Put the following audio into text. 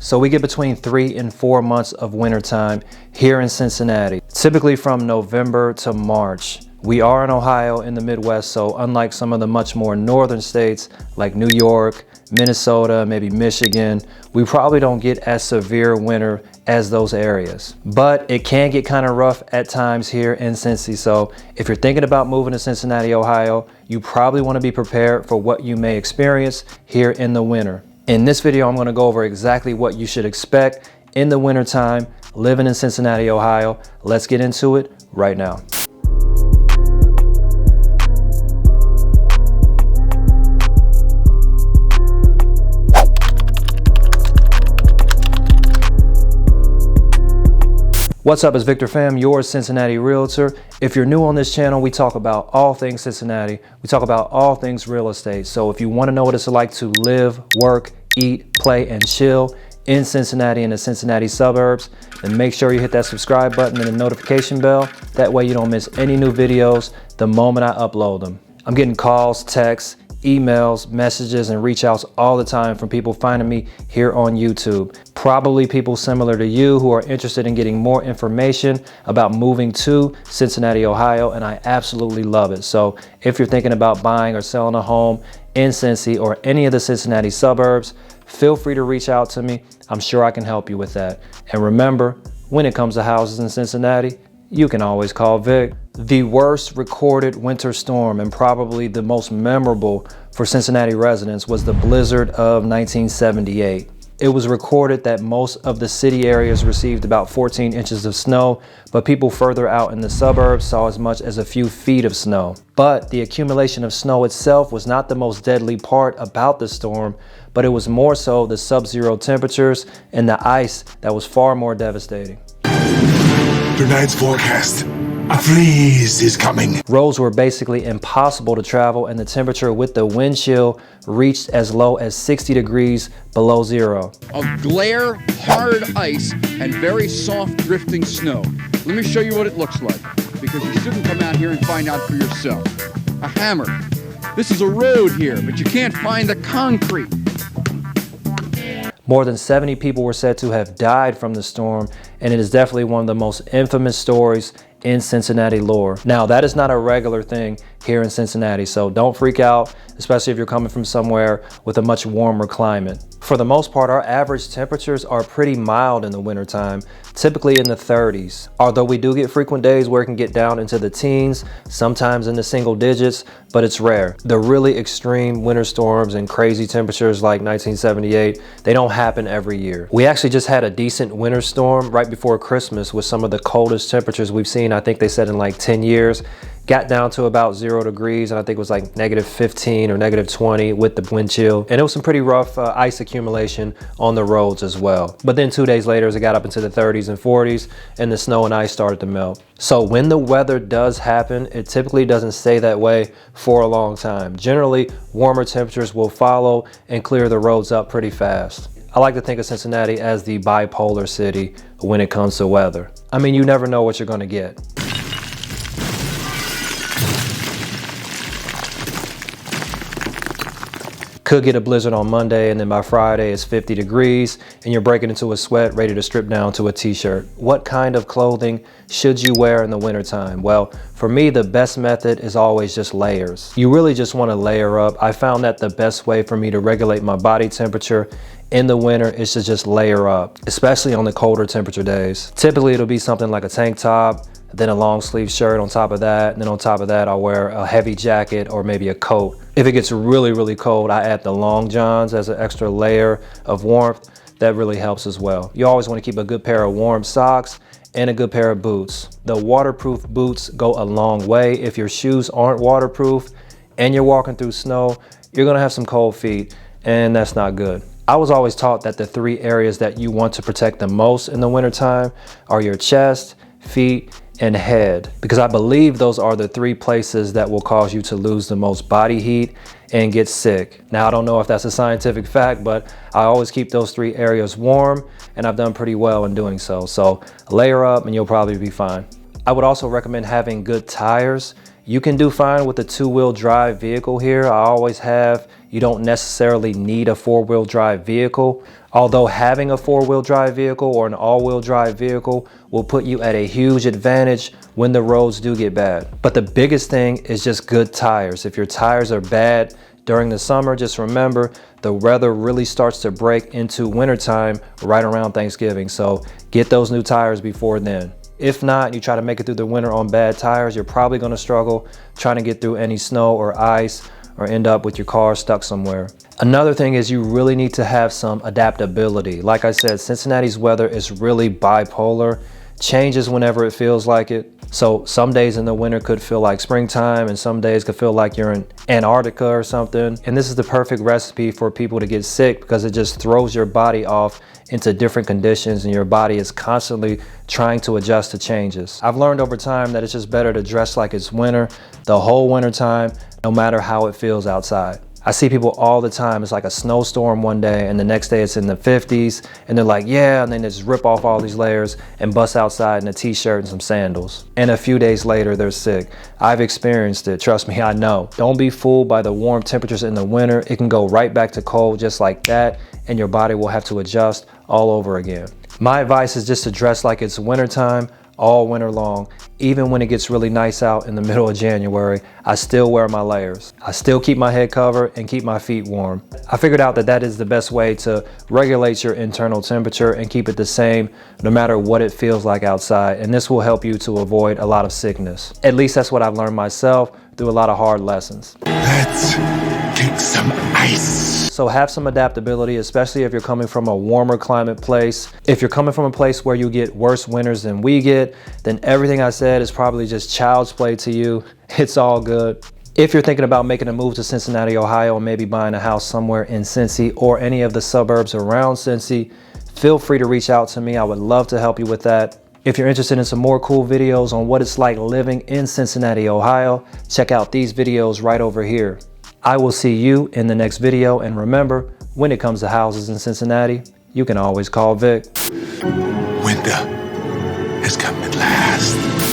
So we get between 3 and 4 months of wintertime here in Cincinnati, typically from November to March. We are in Ohio in the Midwest, so unlike some of the much more northern states like New York, Minnesota, maybe Michigan, we probably don't get as severe winter as those areas. But it can get kind of rough at times here in Cincy, so if you're thinking about moving to Cincinnati, Ohio, you probably want to be prepared for what you may experience here in the winter. In this video, I'm going to go over exactly what you should expect in the wintertime living in Cincinnati, Ohio. Let's get into it right now. What's up, it's Victor Pham, your Cincinnati realtor. If you're new on this channel, we talk about all things Cincinnati. We talk about all things real estate. So if you want to know what it's like to live, work, eat, play, and chill in Cincinnati and the Cincinnati suburbs, then make sure you hit that subscribe button and the notification bell. That way you don't miss any new videos the moment I upload them. I'm getting calls, texts, emails, messages, and reach outs all the time from people finding me here on YouTube. Probably people similar to you who are interested in getting more information about moving to Cincinnati, Ohio, and I absolutely love it. So if you're thinking about buying or selling a home in Cincy or any of the Cincinnati suburbs, feel free to reach out to me. I'm sure I can help you with that. And remember, when it comes to houses in Cincinnati, you can always call Vic. The worst recorded winter storm and probably the most memorable for Cincinnati residents was the blizzard of 1978. It was recorded that most of the city areas received about 14 inches of snow, but people further out in the suburbs saw as much as a few feet of snow. But the accumulation of snow itself was not the most deadly part about the storm, but it was more so the sub-zero temperatures and the ice that was far more devastating. Tonight's forecast, a freeze is coming. Roads were basically impossible to travel, and the temperature with the wind chill reached as low as 60 degrees below zero. A glare, hard ice, and very soft drifting snow. Let me show you what it looks like, because you shouldn't come out here and find out for yourself. A hammer. This is a road here, but you can't find the concrete. More than 70 people were said to have died from the storm, and it is definitely one of the most infamous stories in Cincinnati lore. Now, that is not a regular thing here in Cincinnati, so don't freak out, especially if you're coming from somewhere with a much warmer climate. For the most part, our average temperatures are pretty mild in the wintertime, typically in the 30s. Although we do get frequent days where it can get down into the teens, sometimes in the single digits, but it's rare. The really extreme winter storms and crazy temperatures like 1978, they don't happen every year. We actually just had a decent winter storm right before Christmas with some of the coldest temperatures we've seen, I think they said in like 10 years. Got down to about 0 degrees, and I think it was like -15 or -20 with the wind chill. And it was some pretty rough ice accumulation on the roads as well. But then 2 days later, as it got up into the 30s and 40s, and the snow and ice started to melt. So when the weather does happen, it typically doesn't stay that way for a long time. Generally, warmer temperatures will follow and clear the roads up pretty fast. I like to think of Cincinnati as the bipolar city when it comes to weather. I mean, you never know what you're gonna get. Could get a blizzard on Monday, and then by Friday it's 50 degrees and you're breaking into a sweat, ready to strip down to a t-shirt. What kind of clothing should you wear in the wintertime? Well, for me, the best method is always just layers. You really just want to layer up. I found that the best way for me to regulate my body temperature in the winter is to just layer up, especially on the colder temperature days. Typically it'll be something like a tank top, then a long sleeve shirt on top of that, and then on top of that I'll wear a heavy jacket or maybe a coat. If it gets really cold, I add the long johns as an extra layer of warmth. That really helps as well. You always want to keep a good pair of warm socks and a good pair of boots. The waterproof boots go a long way. If your shoes aren't waterproof and you're walking through snow, you're gonna have some cold feet, and that's not good. I was always taught that the 3 areas that you want to protect the most in the wintertime are your chest, feet, and head, because I believe those are the 3 places that will cause you to lose the most body heat and get sick. Now, I don't know if that's a scientific fact, but I always keep those 3 areas warm, and I've done pretty well in doing so. So layer up and you'll probably be fine. I would also recommend having good tires You can do fine with a 2-wheel drive vehicle here. I always have. You don't necessarily need a 4-wheel drive vehicle. Although having a 4-wheel drive vehicle or an all-wheel drive vehicle will put you at a huge advantage when the roads do get bad. But the biggest thing is just good tires. If your tires are bad during the summer, just remember the weather really starts to break into wintertime right around Thanksgiving. So get those new tires before then. If not, you try to make it through the winter on bad tires, you're probably going to struggle trying to get through any snow or ice or end up with your car stuck somewhere. Another thing is you really need to have some adaptability. Like I said, Cincinnati's weather is really bipolar, changes whenever it feels like it. So some days in the winter could feel like springtime and some days could feel like you're in Antarctica or something. And this is the perfect recipe for people to get sick because it just throws your body off into different conditions and your body is constantly trying to adjust to changes. I've learned over time that it's just better to dress like it's winter the whole winter time, no matter how it feels outside. I see people all the time, it's like a snowstorm one day and the next day it's in the 50s and they're like, yeah, and then they just rip off all these layers and bust outside in a t-shirt and some sandals. And a few days later, they're sick. I've experienced it, trust me, I know. Don't be fooled by the warm temperatures in the winter. It can go right back to cold just like that and your body will have to adjust all over again. My advice is just to dress like it's wintertime all winter long. Even when it gets really nice out in the middle of January, I still wear my layers. I still keep my head covered and keep my feet warm. I figured out that that is the best way to regulate your internal temperature and keep it the same no matter what it feels like outside. And this will help you to avoid a lot of sickness. At least that's what I've learned myself through a lot of hard lessons. Let's kick some ice. So have some adaptability, especially if you're coming from a warmer climate place. If you're coming from a place where you get worse winters than we get, then everything I said is probably just child's play to you. It's all good. If you're thinking about making a move to Cincinnati, Ohio, and maybe buying a house somewhere in Cincy or any of the suburbs around Cincy, feel free to reach out to me. I would love to help you with that. If you're interested in some more cool videos on what it's like living in Cincinnati, Ohio, check out these videos right over here. I will see you in the next video, and remember, when it comes to houses in Cincinnati, you can always call Vic. Winter has come at last.